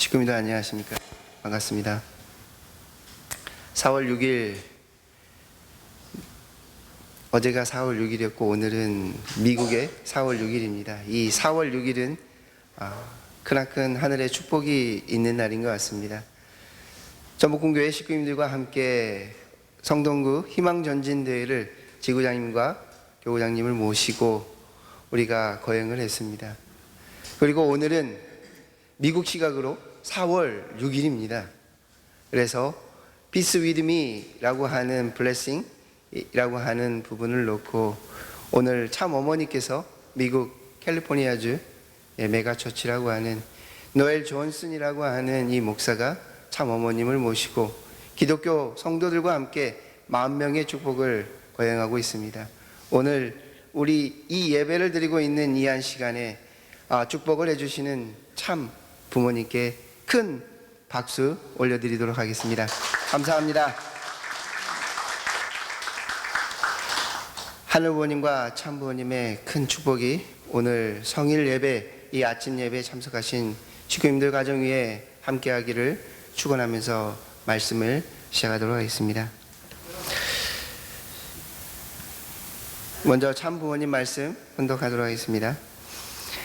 식구님들 안녕하십니까? 반갑습니다. 4월 6일, 어제가 4월 6일이었고 오늘은 미국의 4월 6일입니다. 이 4월 6일은 크나큰 하늘의 축복이 있는 날인 것 같습니다. 전북군교회 식구님들과 함께 성동구 희망전진대회를 지구장님과 교구장님을 모시고 우리가 거행을 했습니다. 그리고 오늘은 미국 시각으로 4월 6일입니다. 그래서 Peace with me라고 하는 blessing이라고 하는 부분을 놓고 오늘 참 어머니께서 미국 캘리포니아주 메가처치라고 하는 노엘 존슨이라고 하는 이 목사가 참 어머님을 모시고 기독교 성도들과 함께 10,000명의 축복을 거행하고 있습니다. 오늘 우리 이 예배를 드리고 있는 이 한 시간에 축복을 해주시는 참 부모님께 큰 박수 올려드리도록 하겠습니다. 감사합니다. 하늘부모님과 참부모님의 큰 축복이 오늘 성일 예배, 이 아침 예배에 참석하신 식구님들 가정 위에 함께하기를 축원하면서 말씀을 시작하도록 하겠습니다. 먼저 참부모님 말씀 혼독하도록 하겠습니다.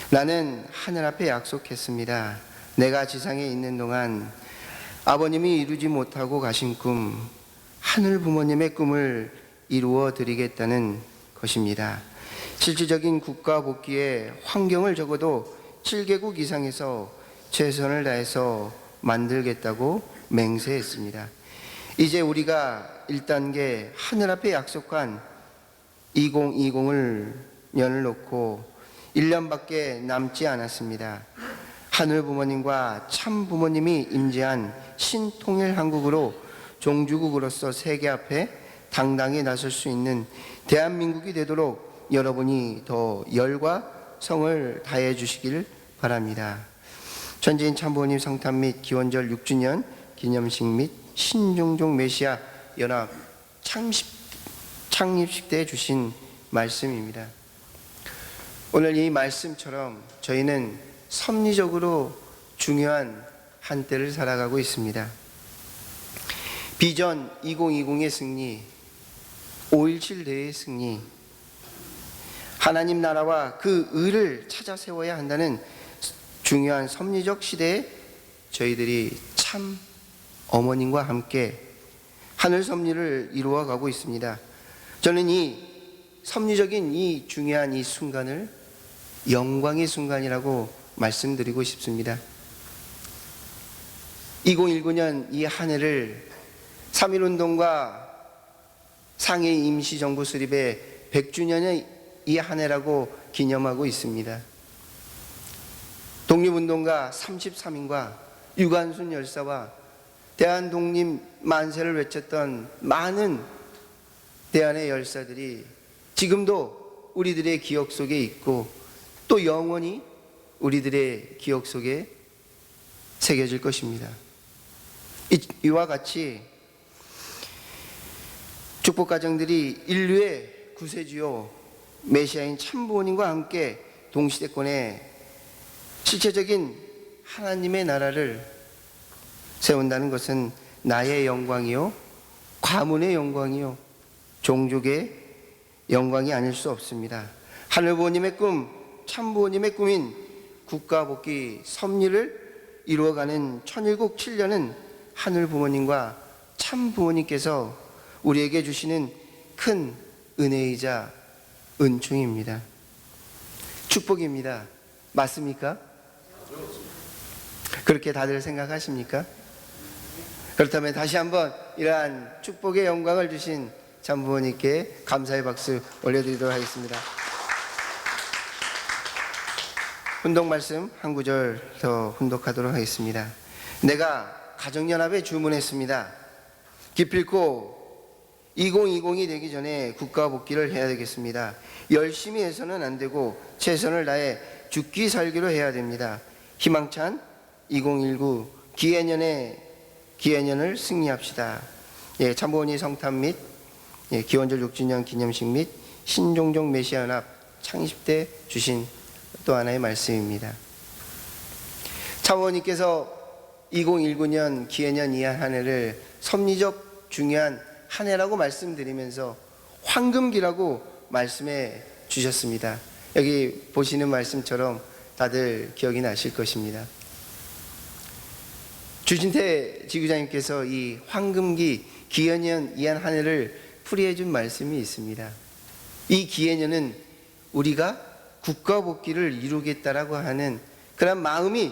나는 하늘 앞에 약속했습니다. 내가 지상에 있는 동안 아버님이 이루지 못하고 가신 꿈, 하늘 부모님의 꿈을 이루어 드리겠다는 것입니다. 실질적인 국가 복귀의 환경을 적어도 7개국 이상에서 최선을 다해서 만들겠다고 맹세했습니다. 이제 우리가 1단계 하늘 앞에 약속한 2020을 연을 놓고 1년밖에 남지 않았습니다. 하늘 부모님과 참 부모님이 임재한 신통일 한국으로 종주국으로서 세계 앞에 당당히 나설 수 있는 대한민국이 되도록 여러분이 더 열과 성을 다해 주시길 바랍니다. 천지인 참부모님 성탄 및 기원절 6주년 기념식 및 신종종 메시아 연합 창립식 때 주신 말씀입니다. 오늘 이 말씀처럼 저희는 섭리적으로 중요한 한때를 살아가고 있습니다. 비전 2020의 승리, 5.17 대회의 승리, 하나님 나라와 그 의를 찾아 세워야 한다는 중요한 섭리적 시대에 저희들이 참 어머님과 함께 하늘 섭리를 이루어 가고 있습니다. 저는 이 섭리적인 이 중요한 이 순간을 영광의 순간이라고 말씀드리고 싶습니다. 2019년 이 한 해를 3.1운동과 상해 임시정부 수립의 100주년의 이 한 해라고 기념하고 있습니다. 독립운동가 33인과 유관순 열사와 대한독립 만세를 외쳤던 많은 대한의 열사들이 지금도 우리들의 기억 속에 있고 또 영원히 우리들의 기억 속에 새겨질 것입니다. 이와 같이 축복가정들이 인류의 구세주요 메시아인 참부모님과 함께 동시대권에 실체적인 하나님의 나라를 세운다는 것은 나의 영광이요 가문의 영광이요 종족의 영광이 아닐 수 없습니다. 하늘부모님의 꿈, 참부모님의 꿈인 국가복귀 섭리를 이루어가는 천일국 7년은 하늘부모님과 참부모님께서 우리에게 주시는 큰 은혜이자 은총입니다. 축복입니다. 맞습니까? 그렇게 다들 생각하십니까? 그렇다면 다시 한번 이러한 축복의 영광을 주신 참부모님께 감사의 박수 올려드리도록 하겠습니다. 훈독 말씀 한 구절 더 훈독하도록 하겠습니다. 내가 가정연합에 주문했습니다. 기필코 2020이 되기 전에 국가복귀를 해야 되겠습니다. 열심히 해서는 안 되고 최선을 다해 죽기 살기로 해야 됩니다. 희망찬 2019 기해년을 승리합시다. 참부모님 성탄 및 기원절 6주년 기념식 및 신종종 메시아 연합 창립 때 주신 또 하나의 말씀입니다. 참부모님께서 2019년 기해년 이한 한 해를 섭리적 중요한 한 해라고 말씀드리면서 황금기라고 말씀해 주셨습니다. 여기 보시는 말씀처럼 다들 기억이 나실 것입니다. 주진태 지구장님께서 이 황금기 기해년 이한 한 해를 풀이해 준 말씀이 있습니다. 이 기해년은 우리가 국가 복귀를 이루겠다라고 하는 그런 마음이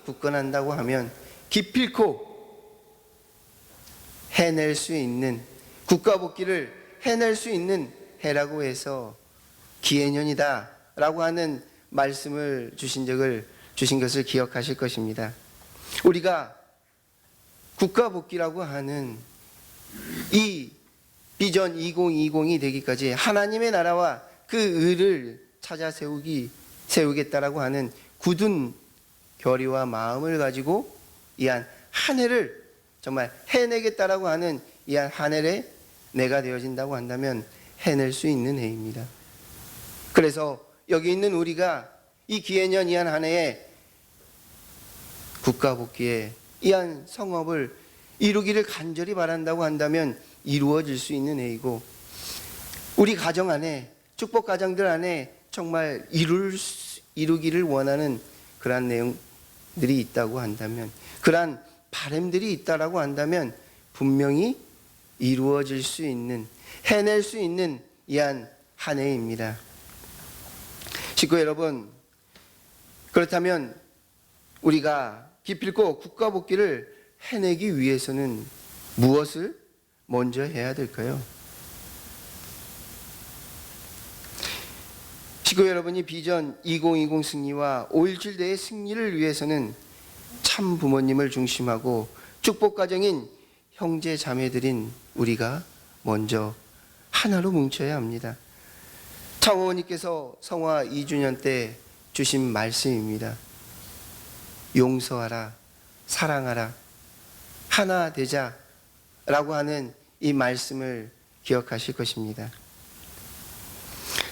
굳건한다고 하면 기필코 해낼 수 있는, 국가 복귀를 해낼 수 있는 해라고 해서 기해년이다 라고 하는 말씀을 주신 것을 기억하실 것입니다. 우리가 국가 복귀라고 하는 이 비전 2020이 되기까지 하나님의 나라와 그 의를 찾아 세우겠다라고 하는 굳은 결의와 마음을 가지고 이 한 해를 정말 해내겠다라고 하는 이 한 해에 내가 되어진다고 한다면 해낼 수 있는 해입니다. 그래서 여기 있는 우리가 이 기해년 이 한 해에 국가 복귀에 이 한 성업을 이루기를 간절히 바란다고 한다면 이루어질 수 있는 해이고, 우리 가정 안에, 축복 가정들 안에 정말 이루기를 원하는 그러한 내용들이 있다고 한다면, 그러한 바람들이 있다라고 한다면 분명히 이루어질 수 있는, 해낼 수 있는 이 한 해입니다. 식구 여러분, 그렇다면 우리가 기필코 국가 복귀를 해내기 위해서는 무엇을 먼저 해야 될까요? 식구 여러분이 비전 2020 승리와 5.17 대의 승리를 위해서는 참 부모님을 중심하고 축복 가정인 형제 자매들인 우리가 먼저 하나로 뭉쳐야 합니다. 창호님께서 성화 2주년 때 주신 말씀입니다. 용서하라, 사랑하라, 하나 되자 라고 하는 이 말씀을 기억하실 것입니다.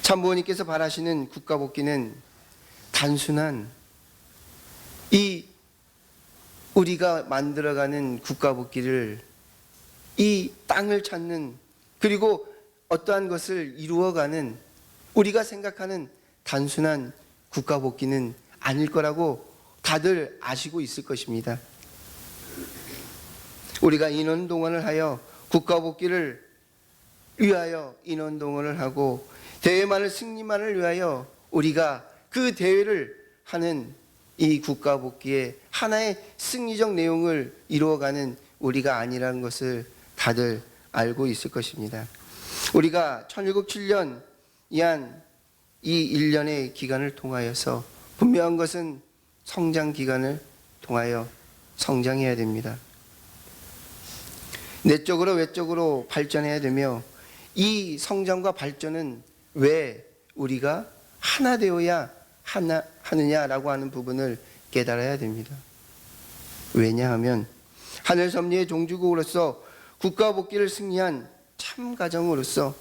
참부모님께서 바라시는 국가 복귀는 단순한 이 우리가 만들어가는 국가 복귀를, 이 땅을 찾는, 그리고 어떠한 것을 이루어가는 우리가 생각하는 단순한 국가 복귀는 아닐 거라고 다들 아시고 있을 것입니다. 우리가 인원동원을 하여 국가 복귀를 위하여 인원동원을 하고 대회만을, 승리만을 위하여 우리가 그 대회를 하는 이 국가 복귀의 하나의 승리적 내용을 이루어가는 우리가 아니라는 것을 다들 알고 있을 것입니다. 우리가 1907년 이 1년의 기간을 통하여서 분명한 것은 성장 기간을 통하여 성장해야 됩니다. 내적으로 외적으로 발전해야 되며, 이 성장과 발전은 왜 우리가 하나 되어야 하느냐라고 하는 부분을 깨달아야 됩니다. 왜냐하면 하늘 섭리의 종주국으로서 국가 복귀를 승리한 참 가정으로서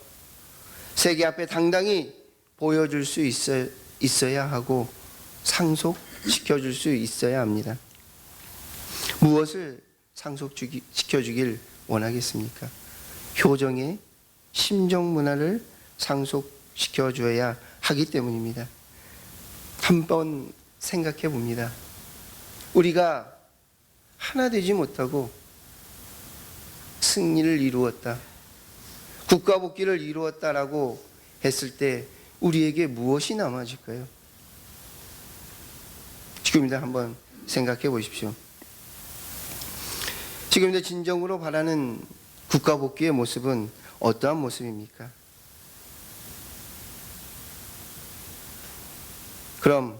세계 앞에 당당히 보여줄 수 있어야 하고 상속시켜줄 수 있어야 합니다. 무엇을 상속시켜주길 원하겠습니까? 효정의 심정 문화를 상속시켜줘야 하기 때문입니다. 한번 생각해 봅니다. 우리가 하나 되지 못하고 승리를 이루었다, 국가 복귀를 이루었다라고 했을 때 우리에게 무엇이 남아질까요? 지금입니다. 한번 생각해 보십시오. 지금입니다. 진정으로 바라는 국가 복귀의 모습은 어떠한 모습입니까? 그럼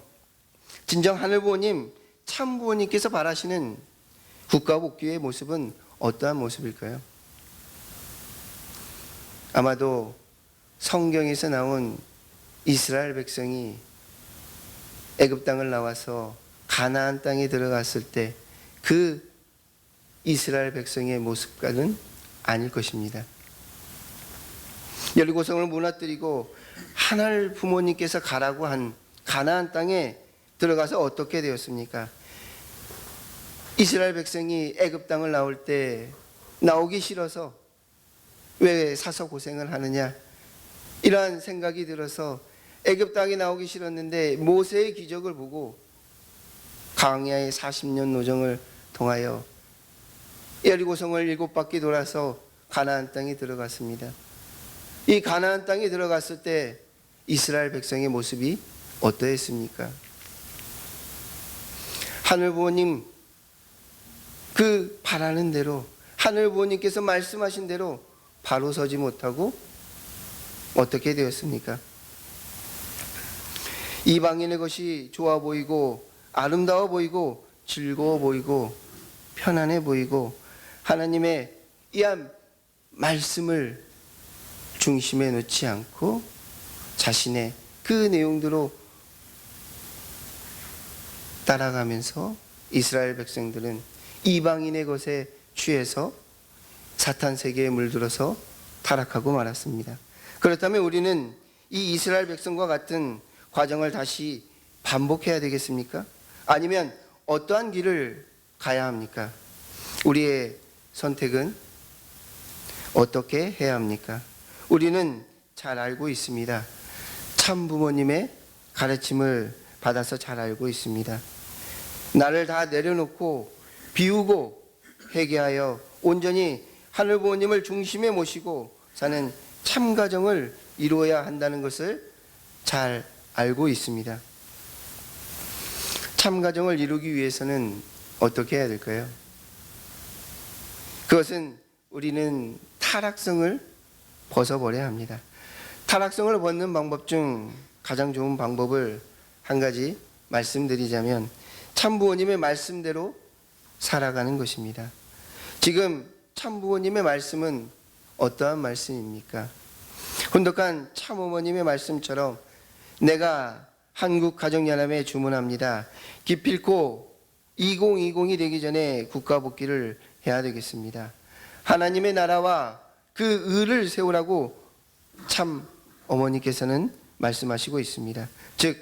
진정 하늘부모님, 참부모님께서 바라시는 국가 복귀의 모습은 어떠한 모습일까요? 아마도 성경에서 나온 이스라엘 백성이 애굽 땅을 나와서 가나안 땅에 들어갔을 때 그 이스라엘 백성의 모습과는 아닐 것입니다. 여리고성을 무너뜨리고 하늘 부모님께서 가라고 한 가나안 땅에 들어가서 어떻게 되었습니까? 이스라엘 백성이 애굽 땅을 나올 때 나오기 싫어서 왜 사서 고생을 하느냐, 이러한 생각이 들어서 애굽 땅에 나오기 싫었는데 모세의 기적을 보고 광야의 40년 노정을 통하여 여리고성을 7바퀴 돌아서 가나안 땅에 들어갔습니다. 이 가나안 땅에 들어갔을 때 이스라엘 백성의 모습이 어떠했습니까? 하늘 부모님 그 바라는 대로, 하늘 부모님께서 말씀하신 대로 바로 서지 못하고 어떻게 되었습니까? 이방인의 것이 좋아 보이고 아름다워 보이고 즐거워 보이고 편안해 보이고 하나님의 이한 말씀을 중심에 놓지 않고 자신의 그 내용대로 따라가면서 이스라엘 백성들은 이방인의 것에 취해서 사탄 세계에 물들어서 타락하고 말았습니다. 그렇다면 우리는 이 이스라엘 백성과 같은 과정을 다시 반복해야 되겠습니까? 아니면 어떠한 길을 가야 합니까? 우리의 선택은 어떻게 해야 합니까? 우리는 잘 알고 있습니다. 참 부모님의 가르침을 받아서 잘 알고 있습니다. 나를 다 내려놓고 비우고 회개하여 온전히 하늘 부모님을 중심에 모시고 사는 참 가정을 이루어야 한다는 것을 잘 알고 있습니다. 참 가정을 이루기 위해서는 어떻게 해야 될까요? 그것은 우리는 타락성을 벗어버려야 합니다. 타락성을 벗는 방법 중 가장 좋은 방법을 한 가지 말씀드리자면 참 부모님의 말씀대로 살아가는 것입니다. 지금 참 부모님의 말씀은 어떠한 말씀입니까? 혼독한 참 어머님의 말씀처럼 내가 한국가정연합에 주문합니다. 기필코 2020이 되기 전에 국가 복귀를 해야 되겠습니다. 하나님의 나라와 그 의를 세우라고 참 어머니께서는 말씀하시고 있습니다. 즉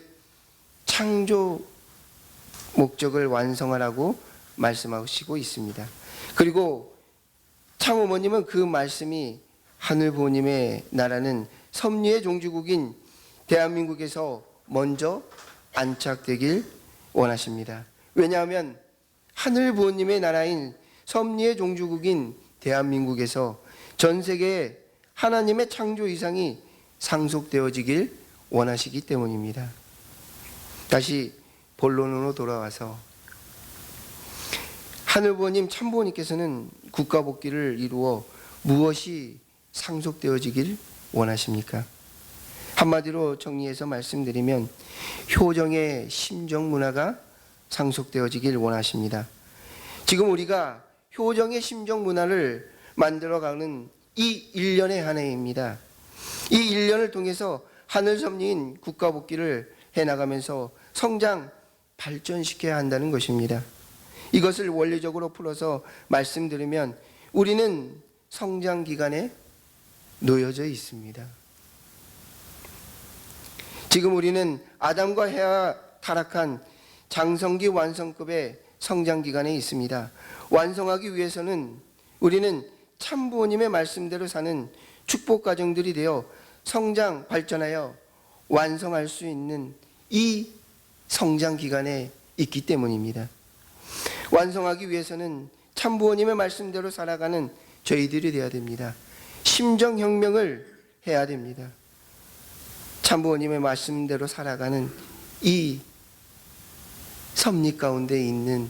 창조 목적을 완성하라고 말씀하시고 있습니다. 그리고 참 어머님은 그 말씀이 하늘 부모님의 나라는 섭리의 종주국인 대한민국에서 먼저 안착되길 원하십니다. 왜냐하면 하늘 부모님의 나라인 섭리의 종주국인 대한민국에서 전 세계에 하나님의 창조 이상이 상속되어지길 원하시기 때문입니다. 다시 본론으로 돌아와서 하늘 부모님 참 부모님께서는 국가 복귀를 이루어 무엇이 상속되어지길 원하십니까? 한마디로 정리해서 말씀드리면 효정의 심정 문화가 상속되어지길 원하십니다. 지금 우리가 효정의 심정 문화를 만들어가는 이 1년의 한 해입니다. 이 1년을 통해서 하늘 섭리인 국가 복귀를 해나가면서 성장, 발전시켜야 한다는 것입니다. 이것을 원리적으로 풀어서 말씀드리면 우리는 성장 기간에 놓여져 있습니다. 지금 우리는 아담과 해와 타락한 장성기 완성급의 성장 기간에 있습니다. 완성하기 위해서는 우리는 참 부모님의 말씀대로 사는 축복 가정들이 되어 성장, 발전하여 완성할 수 있는 이 성장 기간에 있기 때문입니다. 완성하기 위해서는 참 부모님의 말씀대로 살아가는 저희들이 되어야 됩니다. 심정혁명을 해야 됩니다. 참 부모님의 말씀대로 살아가는 이 섭리 가운데 있는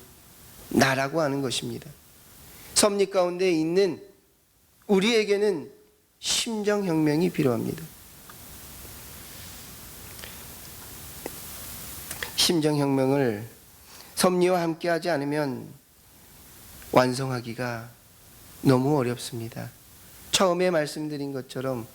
나라고 하는 것입니다. 섭리 가운데 있는 우리에게는 심정혁명이 필요합니다. 심정혁명을 섭리와 함께하지 않으면 완성하기가 너무 어렵습니다. 처음에 말씀드린 것처럼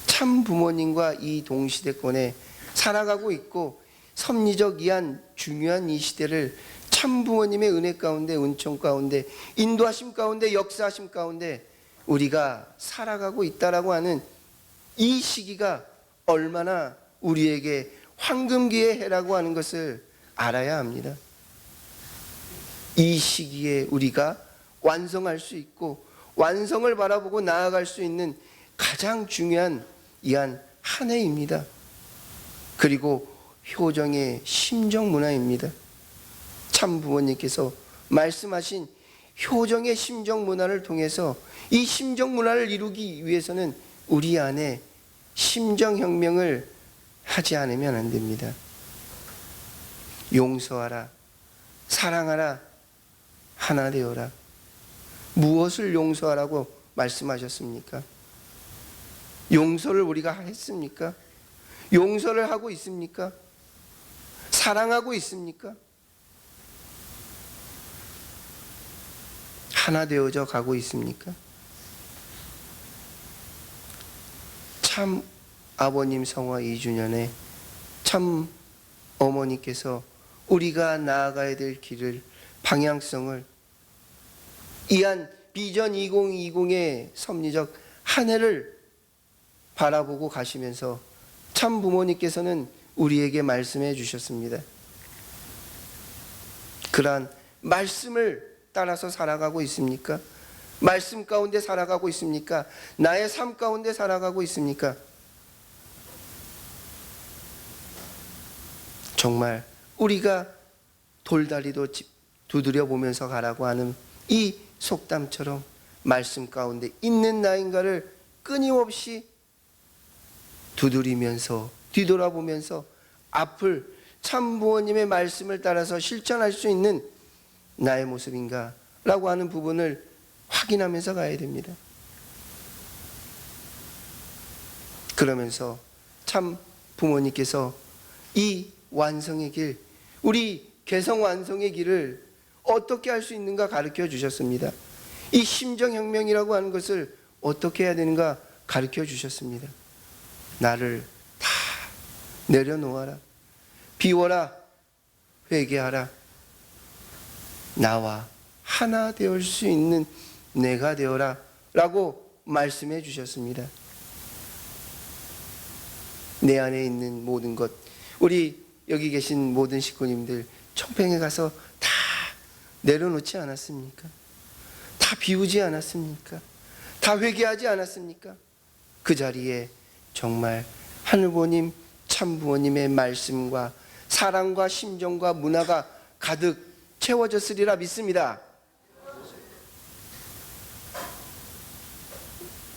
참 부모님과 이 동시대권에 살아가고 있고 섭리적 이한 중요한 이 시대를 참 부모님의 은혜 가운데, 은총 가운데, 인도하심 가운데, 역사하심 가운데 우리가 살아가고 있다라고 하는 이 시기가 얼마나 우리에게 황금기의 해라고 하는 것을 알아야 합니다. 이 시기에 우리가 완성할 수 있고 완성을 바라보고 나아갈 수 있는 가장 중요한 이한 한 해입니다. 그리고 효정의 심정 문화입니다. 참 부모님께서 말씀하신 효정의 심정 문화를 통해서 이 심정 문화를 이루기 위해서는 우리 안에 심정혁명을 하지 않으면 안 됩니다. 용서하라, 사랑하라, 하나 되어라. 무엇을 용서하라고 말씀하셨습니까? 용서를 우리가 했습니까? 용서를 하고 있습니까? 사랑하고 있습니까? 하나 되어져 가고 있습니까? 참 아버님 성화 2주년에 참 어머니께서 우리가 나아가야 될 길을, 방향성을 이한 비전 2020의 섭리적 한 해를 바라보고 가시면서 참 부모님께서는 우리에게 말씀해 주셨습니다. 그러한 말씀을 따라서 살아가고 있습니까? 말씀 가운데 살아가고 있습니까? 나의 삶 가운데 살아가고 있습니까? 정말 우리가 돌다리도 두드려 보면서 가라고 하는 이 속담처럼 말씀 가운데 있는 나인가를 끊임없이 두드리면서 뒤돌아보면서 앞을 참 부모님의 말씀을 따라서 실천할 수 있는 나의 모습인가 라고 하는 부분을 확인하면서 가야 됩니다. 그러면서 참 부모님께서 이 완성의 길, 우리 개성 완성의 길을 어떻게 할 수 있는가 가르쳐 주셨습니다. 이 심정혁명이라고 하는 것을 어떻게 해야 되는가 가르쳐 주셨습니다. 나를 다 내려놓아라, 비워라, 회개하라, 나와 하나 되올 수 있는 내가 되어라 라고 말씀해 주셨습니다. 내 안에 있는 모든 것, 우리 여기 계신 모든 식구님들 청평에 가서 다 내려놓지 않았습니까? 다 비우지 않았습니까? 다 회개하지 않았습니까? 그 자리에 정말 하늘부모님, 참부모님의 말씀과 사랑과 심정과 문화가 가득 채워졌으리라 믿습니다.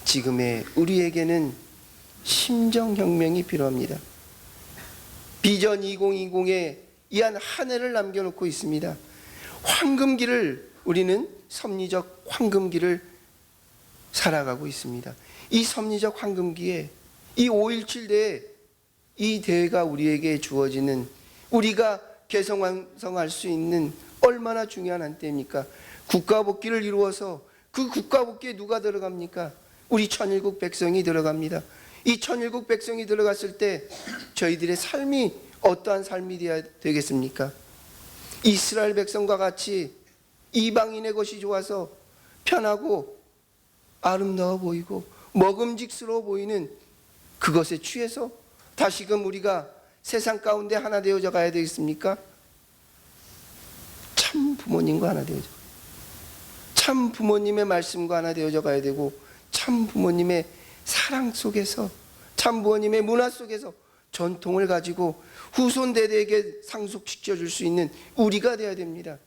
지금의 우리에게는 심정혁명이 필요합니다. 비전 2020에 이한 한 해를 남겨놓고 있습니다. 황금기를, 우리는 섭리적 황금기를 살아가고 있습니다. 이 섭리적 황금기에 이 5.17 대회, 이 대회가 우리에게 주어지는, 우리가 개성완성할 수 있는 얼마나 중요한 한때입니까? 국가복귀를 이루어서 그 국가복귀에 누가 들어갑니까? 우리 천일국 백성이 들어갑니다. 이 천일국 백성이 들어갔을 때 저희들의 삶이 어떠한 삶이 되어야 되겠습니까? 이스라엘 백성과 같이 이방인의 것이 좋아서 편하고 아름다워 보이고 먹음직스러워 보이는 그것에 취해서 다시금 우리가 세상 가운데 하나 되어져 가야 되겠습니까? 참 부모님과 하나 되어져, 참 부모님의 말씀과 하나 되어져 가야 되고, 참 부모님의 사랑 속에서, 참 부모님의 문화 속에서 전통을 가지고 후손 대대에게 상속시켜 줄 수 있는 우리가 되어야 됩니다.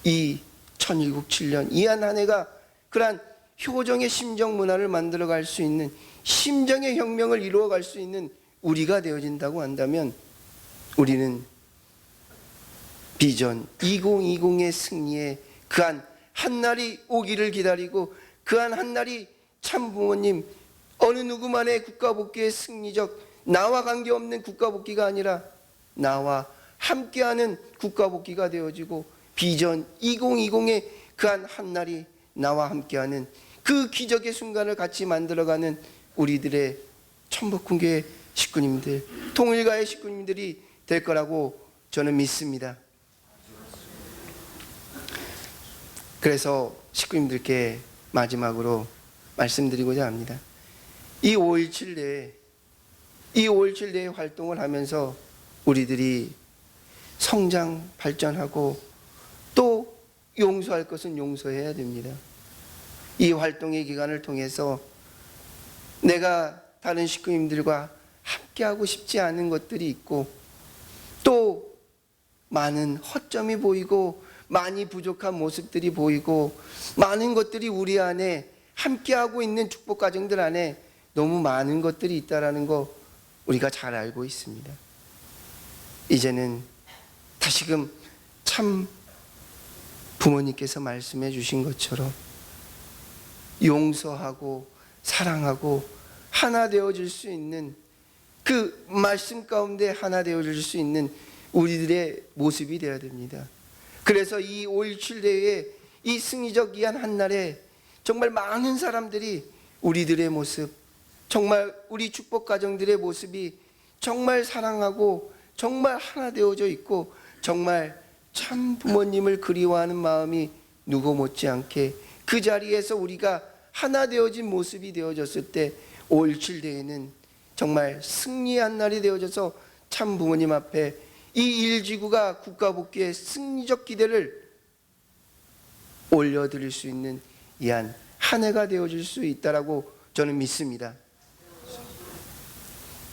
이 천일국 7년 이한 한 해가 그러한 효정의 심정 문화를 만들어 갈 수 있는, 심정의 혁명을 이루어 갈 수 있는 우리가 되어진다고 한다면, 우리는 비전 2020의 승리에 그한 한날이 오기를 기다리고, 그한 한날이 참 부모님 어느 누구만의 국가복귀의 승리적, 나와 관계없는 국가복귀가 아니라 나와 함께하는 국가복귀가 되어지고, 비전 2020의 그한 한날이 나와 함께하는 그 기적의 순간을 같이 만들어가는 우리들의 천복훈교회 식구님들, 통일가의 식구님들이 될 거라고 저는 믿습니다. 그래서 식구님들께 마지막으로 말씀드리고자 합니다. 이 5.17 대회, 이 5.17 대회 활동을 하면서 우리들이 성장, 발전하고 또 용서할 것은 용서해야 됩니다. 이 활동의 기간을 통해서 내가 다른 식구님들과 함께하고 싶지 않은 것들이 있고, 또 많은 허점이 보이고 많이 부족한 모습들이 보이고, 많은 것들이 우리 안에 함께하고 있는 축복 가정들 안에 너무 많은 것들이 있다라는 거 우리가 잘 알고 있습니다. 이제는 다시금 참 부모님께서 말씀해 주신 것처럼 용서하고 사랑하고 하나 되어질 수 있는, 그 말씀 가운데 하나 되어질 수 있는 우리들의 모습이 되어야 됩니다. 그래서 이 5.17 대회의 이 승리적 귀한 한날에 정말 많은 사람들이 우리들의 모습, 정말 우리 축복 가정들의 모습이 정말 사랑하고 정말 하나 되어져 있고, 정말 참 부모님을 그리워하는 마음이 누구 못지않게 그 자리에서 우리가 하나 되어진 모습이 되어졌을 때 5.17 대회는 정말 승리한 날이 되어져서 참 부모님 앞에 이 1지구가 국가 복귀의 승리적 기대를 올려드릴 수 있는 이한 한 해가 되어질 수 있다라고 저는 믿습니다.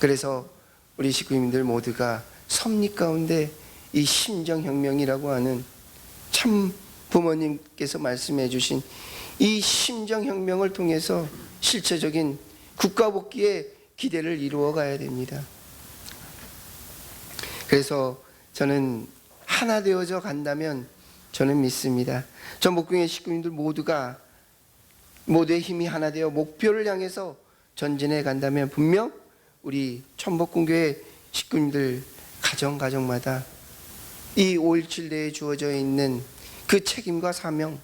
그래서 우리 식구님들 모두가 섭리 가운데 이 심정혁명이라고 하는 참 부모님께서 말씀해 주신 이 심정혁명을 통해서 실체적인 국가복귀의 기대를 이루어 가야 됩니다. 그래서 저는 하나 되어져 간다면 저는 믿습니다. 전복궁의 식구님들 모두가 모두의 힘이 하나 되어 목표를 향해서 전진해 간다면 분명 우리 천복궁교회 식구님들 가정마다 이 5.17 대회에 주어져 있는 그 책임과 사명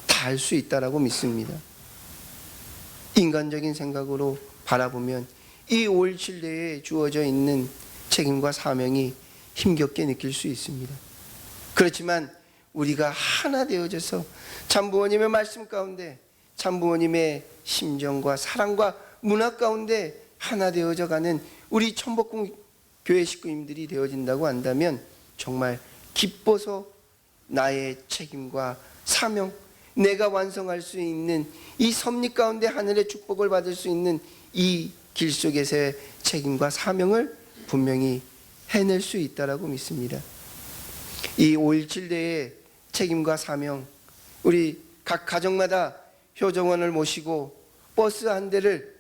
다 알 수 있다라고 믿습니다. 인간적인 생각으로 바라보면 이 5.17 대회에 주어져 있는 책임과 사명이 힘겹게 느낄 수 있습니다. 그렇지만 우리가 하나 되어져서 참부모님의 말씀 가운데, 참부모님의 심정과 사랑과 문화 가운데 하나 되어져 가는 우리 천복궁 교회 식구님들이 되어진다고 한다면 정말 기뻐서 나의 책임과 사명, 내가 완성할 수 있는 이 섭리 가운데 하늘의 축복을 받을 수 있는 이 길 속에서의 책임과 사명을 분명히 해낼 수 있다라고 믿습니다. 이 5.17 대회의 책임과 사명, 우리 각 가정마다 효정원을 모시고 버스 한 대를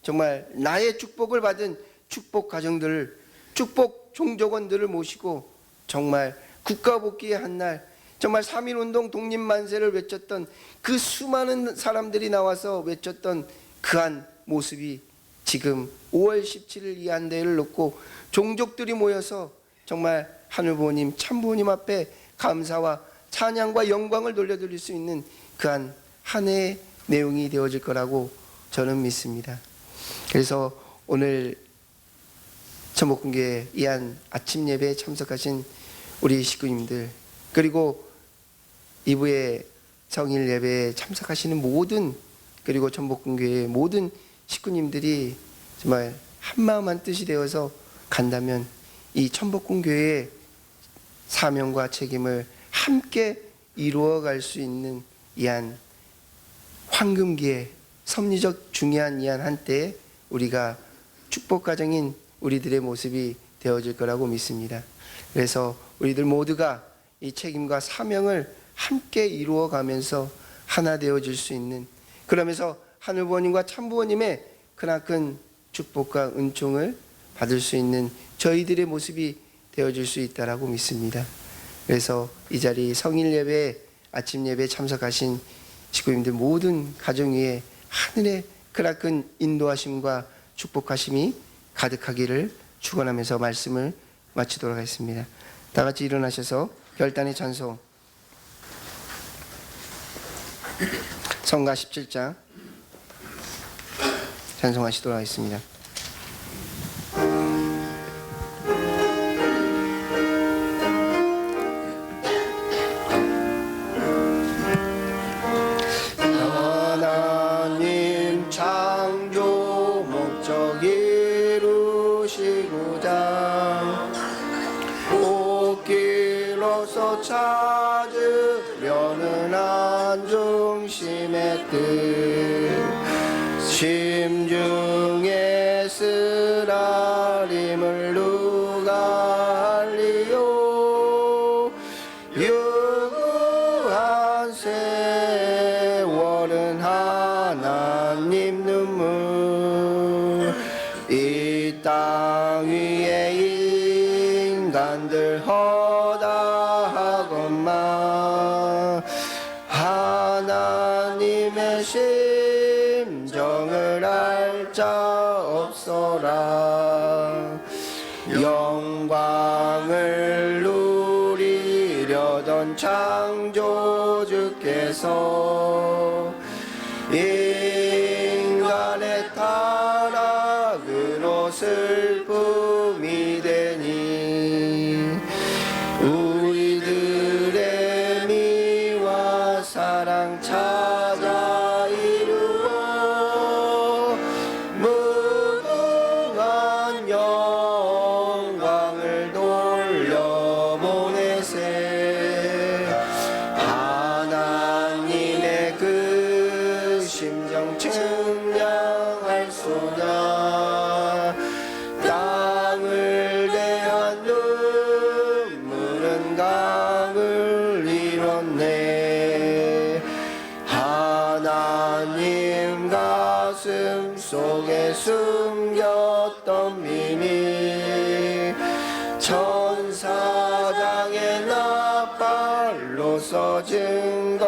정말 나의 축복을 받은 축복 가정들을, 축복 종족원들을 모시고 정말 국가복귀의 한날, 정말 3.1운동 독립만세를 외쳤던 그 수많은 사람들이 나와서 외쳤던 그한 모습이 지금 5월 17일 이 한대회를 놓고 종족들이 모여서 정말 하늘부모님, 참부모님 앞에 감사와 찬양과 영광을 돌려드릴 수 있는 그한 한 해의 내용이 되어질 거라고 저는 믿습니다. 그래서 오늘 천복궁교회 이한 아침 예배에 참석하신 우리 식구님들, 그리고 2부의 성일 예배에 참석하시는 모든, 그리고 천복궁교회의 모든 식구님들이 정말 한마음 한뜻이 되어서 간다면 이 천복궁교회의 사명과 책임을 함께 이루어갈 수 있는 이한 황금기의 섭리적 중요한 이한 한때에 우리가 축복가정인 우리들의 모습이 되어질 거라고 믿습니다. 그래서 우리들 모두가 이 책임과 사명을 함께 이루어가면서 하나 되어질 수 있는, 그러면서 하늘부모님과 참부모님의 크나큰 축복과 은총을 받을 수 있는 저희들의 모습이 되어질 수 있다라고 믿습니다. 그래서 이 자리 성일 예배, 아침 예배에 참석하신 식구님들 모든 가정 위에 하늘의 크나큰 인도하심과 축복하심이 가득하기를 축원하면서 말씀을 마치도록 하겠습니다. 다 같이 일어나셔서 결단의 찬송 성가 17장 찬송하시도록 하겠습니다. 하나님 창조 목적 이루시고자 꽃길로서 찾으 산 중심의 뜻 심중에 쓰라림을 누가 알리요 유구한 세월은 하나님 눈물 이 땅 위에 인간들 허다하건만 하나님의 심정을 알 자 없어라 영광을 누리려던 창조주께서 인간의 타락으로 슬픔이 되니 우리들의 미와 사랑 찾아 이루어 무궁한 영광을 돌려보내세 하나님의 그 심정 측량할 수냐 땅을 대한 눈물은 강을 이뤘네 하나님 가슴 속에 숨겼던 비밀 천사장의 나팔로서 증거하건만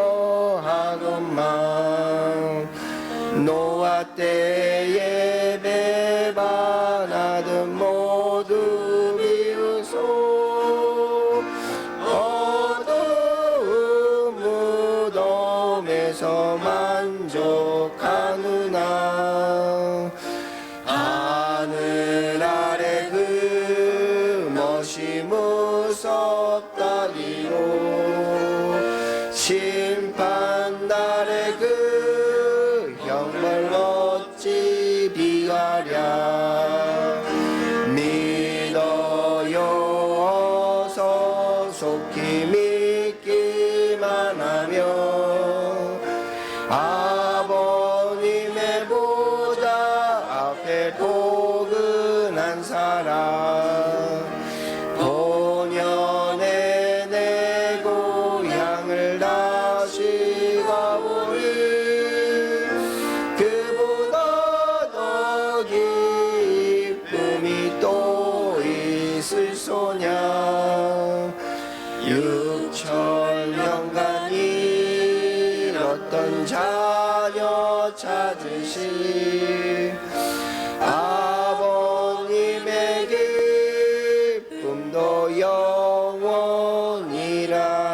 노아 때에 배반하듯 모두 비웃소 어두운 무덤에서 만족하느나 하늘 아래 그 멋이 무섭다리로 심판날에 그 형벌 어찌 비하랴 믿어요 어서 속히 믿기만 하며 아버님의 보좌 앞에 포근한 사람 본연의 내 고향을 다시 가보리 그보다 더 기쁨이 또 있을 소냐 6천년간 잃었던 자녀 찾으시 아버님의 기쁨도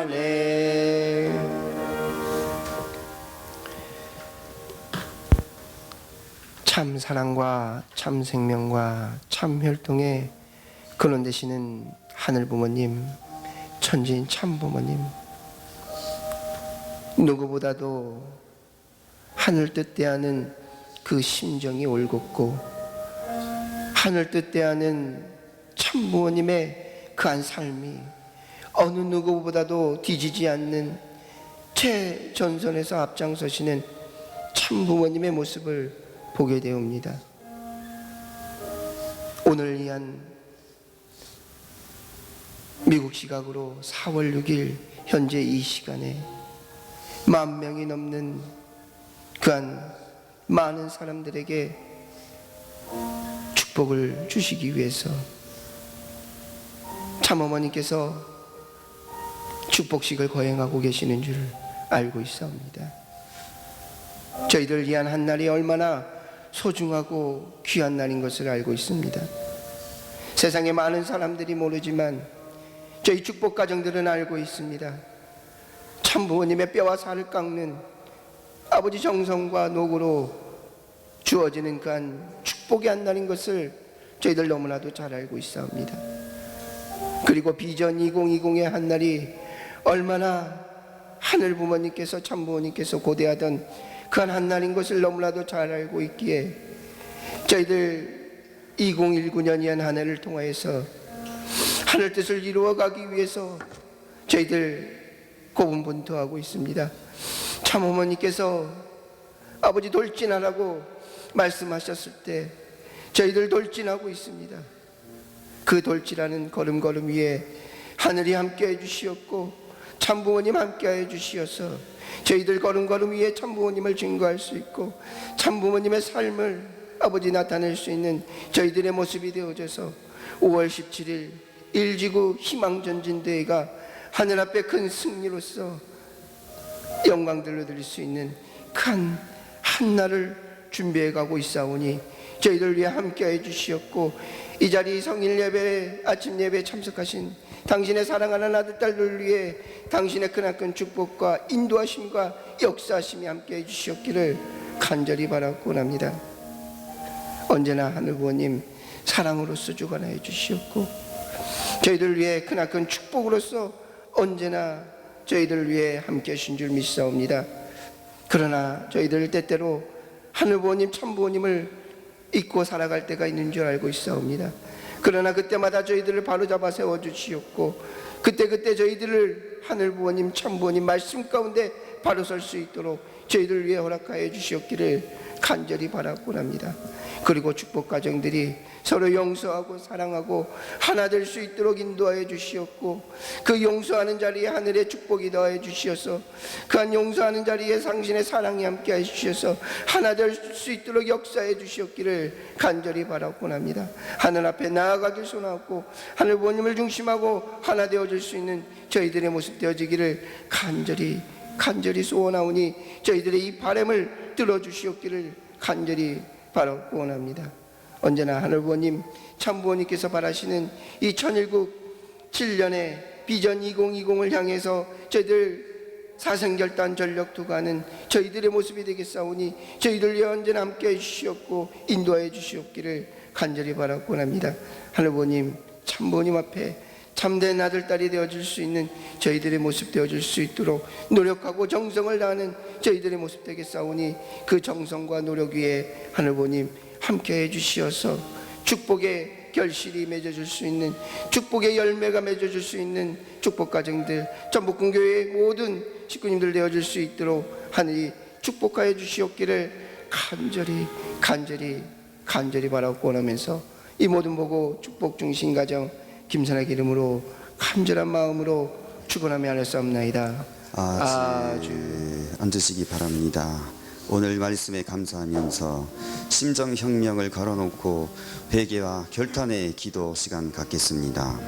영원이라네 참 사랑과 참 생명과 참 혈통의 근원 되시는 하늘 부모님 천지인 참 부모님 누구보다도 하늘 뜻대하는 그 심정이 올곧고 하늘 뜻대하는 참 부모님의 그한 삶이 어느 누구보다도 뒤지지 않는 최전선에서 앞장서시는 참 부모님의 모습을 보게 되옵니다. 오늘 이한 미국 시각으로 4월 6일 현재 이 시간에 10,000명이 넘는 그한 많은 사람들에게 축복을 주시기 위해서 참어머니께서 축복식을 거행하고 계시는 줄 알고 있사옵니다. 저희들 위한 한 날이 얼마나 소중하고 귀한 날인 것을 알고 있습니다. 세상에 많은 사람들이 모르지만 저희 축복 가정들은 알고 있습니다. 참 부모님의 뼈와 살을 깎는 아버지 정성과 노고로 주어지는 그한 축복의 한 날인 것을 저희들 너무나도 잘 알고 있사옵니다. 그리고 비전 2020의 한 날이 얼마나 하늘 부모님께서 참 부모님께서 고대하던 그한 한 날인 것을 너무나도 잘 알고 있기에 저희들 2019년이한 한 해를 통하여서 하늘 뜻을 이루어가기 위해서 저희들 고군분투하고 있습니다. 참 어머니께서 아버지 돌진하라고 말씀하셨을 때 저희들 돌진하고 있습니다. 그 돌진하는 걸음걸음 위에 하늘이 함께해 주시었고 참부모님 함께해 주시어서 저희들 걸음걸음 위에 참부모님을 증거할 수 있고 참부모님의 삶을 아버지 나타낼 수 있는 저희들의 모습이 되어져서 5월 17일 일지구 희망전진대회가 하늘 앞에 큰 승리로서 영광들로 드릴 수 있는 큰 한날을 준비해 가고 있사오니 저희들 위해 함께해 주시었고 이 자리 성일 예배 아침 예배에 참석하신 당신의 사랑하는 아들 딸들 위해 당신의 크나큰 축복과 인도하심과 역사하심이 함께해 주시었기를 간절히 바라고 합니다. 언제나 하늘 부모님 사랑으로서 주관하여 주시었고 저희들 위해 크나큰 축복으로서 언제나 저희들 위해 함께 하신 줄 믿사옵니다. 그러나 저희들 때때로 하늘 부모님 참 부모님을 잊고 살아갈 때가 있는 줄 알고 있사옵니다. 그러나 그때마다 저희들을 바로잡아 세워주시었고 그때 저희들을 하늘 부모님 참 부모님 말씀 가운데 바로 설 수 있도록 저희들 위해 허락하여 주시었기를 간절히 바라고 합니다. 그리고 축복 가정들이 서로 용서하고 사랑하고 하나 될 수 있도록 인도하여 주시었고 그 용서하는 자리에 하늘의 축복이 더하여 주시어서 그 한 용서하는 자리에 당신의 사랑이 함께 하여 주셔서 하나 될 수 있도록 역사해 주시었기를 간절히 바라고 합니다. 하늘 앞에 나아가길 소원하고 하늘 부모님을 중심하고 하나 되어질 수 있는 저희들의 모습 되어지기를 간절히 소원하오니 저희들의 이 바람을 들어주시었기를 간절히 바라고 합니다. 언제나 하늘 부모님 참 부모님께서 바라시는 이 천일국 7년의 비전 2020을 향해서 저희들 사생결단 전력 투구하는 저희들의 모습이 되겠사오니 저희들 위해 언제나 함께 해주시었고 인도해 주시옵기를 간절히 바라고 합니다. 하늘 부모님 참 부모님 앞에 참된 아들 딸이 되어줄 수 있는 저희들의 모습 되어줄 수 있도록 노력하고 정성을 다하는 저희들의 모습 되겠사오니 그 정성과 노력 위에 하늘 부모님 함께 해주시어서 축복의 결실이 맺어줄 수 있는 축복의 열매가 맺어줄 수 있는 축복 가정들 전북군교회의 모든 식구님들 되어줄 수 있도록 하늘이 축복하여 주시옵기를 간절히 바라고 원하면서 이 모든 보고 축복 중심 가정 김선학 이름으로 간절한 마음으로 축원하며 하였사옵나이다. 아주 앉으시기 바랍니다. 오늘 말씀에 감사하면서 심정혁명을 걸어놓고 회개와 결단의 기도 시간 갖겠습니다.